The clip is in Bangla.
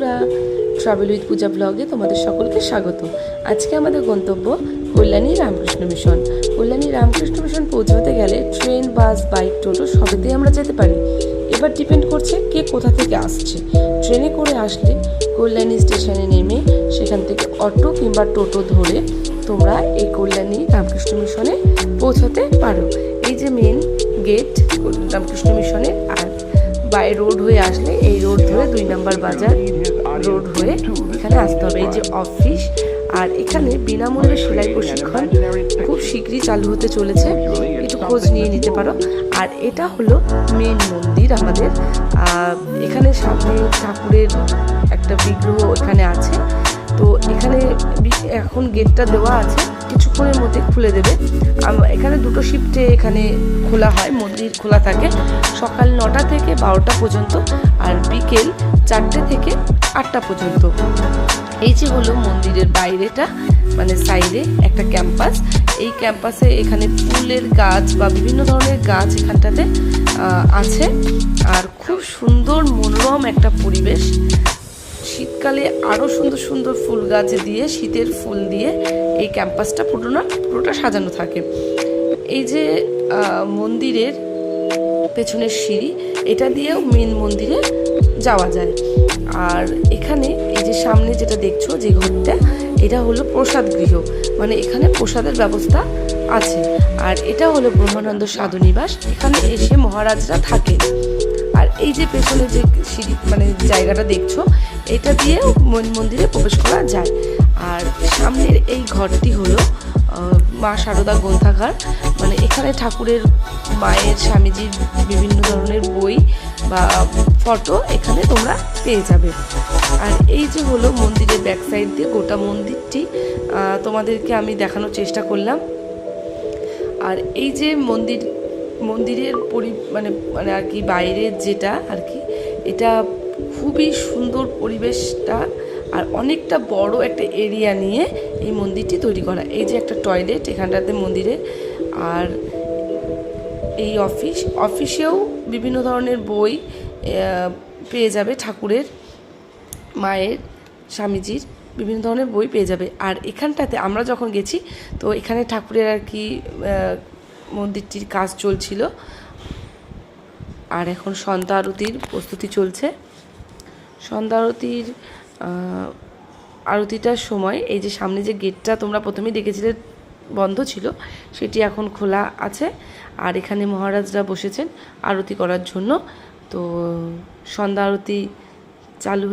বন্ধুরা, ট্রাভেল উইথ পূজা ব্লগে তোমাদের সকলকে স্বাগত। আজকে আমাদের গন্তব্য কল্যাণী রামকৃষ্ণ মিশন। কল্যাণী রামকৃষ্ণ মিশন পৌঁছাতে গেলে ট্রেন, বাস, বাইক, টোটো সবেতেই আমরা যেতে পারি। এবার ডিপেন্ড করছে কে কোথা থেকে আসছে। ট্রেনে করে আসলে কল্যাণী স্টেশনে নেমে সেখান থেকে অটো কিংবা টোটো ধরে তোমরা এই কল্যাণী রামকৃষ্ণ মিশনে পৌঁছাতে পারো। এই যে মেন গেট রামকৃষ্ণ মিশনের, আর বাই রোড হয়ে আসলে এই রোড ধরে 2 নম্বর বাজার রোড হয়ে এখানে আসতে হবে। এই যে অফিস, আর এখানে বিনামূল্যে সেলাই প্রশিক্ষণ খুব শীঘ্রই চালু হতে চলেছে, একটু খোঁজ নিয়ে নিতে পারো। আর এটা হলো মেন মন্দির আমাদের। এখানে সামনে ঠাকুরের একটা বিগ্রহ এখানে আছে। তো এখানে এখন গেটটা দেওয়া আছে, কিছুক্ষণের মধ্যে খুলে দেবে। এখানে 2টো শিফটে এখানে খোলা হয়, মন্দির খোলা থাকে সকাল 9টা থেকে 12টা পর্যন্ত, আর বিকেল 4টে থেকে 8টা পর্যন্ত। এই যে হলো মন্দিরের বাইরেটা, মানে সাইডে একটা ক্যাম্পাস। এই ক্যাম্পাসে এখানে ফুলের গাছ বা বিভিন্ন ধরনের গাছ এখানটাতে আছে, আর খুব সুন্দর মনোরম একটা পরিবেশ। শীতকালে আরও সুন্দর সুন্দর ফুল গাছ দিয়ে, শীতের ফুল দিয়ে এই ক্যাম্পাসটা পুরোটা সাজানো থাকে। এই যে মন্দিরের পেছনের সিঁড়ি, এটা দিয়েও মেন মন্দিরে যাওয়া যায়। আর এখানে এই যে সামনে যেটা দেখছো যে ঘরটা, এটা হলো প্রসাদ গৃহ, মানে এখানে প্রসাদের ব্যবস্থা আছে। আর এটা হলো ব্রহ্মানন্দ সাধু নিবাস, এখানে এসে মহারাজরা থাকে। আর এই যে পেছনে যে সিঁড়ি মানে জায়গাটা দেখছো, এটা দিয়েও মন্দিরে প্রবেশ করা যায়। আর সামনের এই ঘরটি হলো মা শারদা গ্রন্থাগার, মানে এখানে ঠাকুরের, মায়ের, স্বামীজির বিভিন্ন ধরনের বই বা ফটো এখানে তোমরা পেয়ে যাবে। আর এই যে হলো মন্দিরের ব্যাক সাইড দিয়ে গোটা মন্দিরটি তোমাদেরকে আমি দেখানোর চেষ্টা করলাম। আর এই যে মন্দিরের মানে আর কি বাইরের যেটা আর কি, এটা খুবই সুন্দর পরিবেশটা, আর অনেকটা বড় একটা এরিয়া নিয়ে এই মন্দিরটি তৈরি করা। এই যে একটা টয়লেট এখানটাতে মন্দিরে, আর এই অফিসেও বিভিন্ন ধরনের বই পেয়ে যাবে, ঠাকুরের, মায়ের, স্বামীজির বিভিন্ন ধরনের বই পেয়ে যাবে। আর এখানটাতে আমরা যখন গেছি, তো এখানে ঠাকুরের আর কি মন্দিরটির কাজ চলছিল, আর এখন সন্ধ্যা আরতির প্রস্তুতি চলছে। সন্ধ্যা আরতিটার সময় এই যে সামনে যে গেটটা তোমরা প্রথমেই দেখেছিলে বন্ধ ছিল, সেটি এখন খোলা আছে। আর এখানে মহারাজরা বসেছেন আরতি করার জন্য। তো সন্ধ্যা আরতি চালু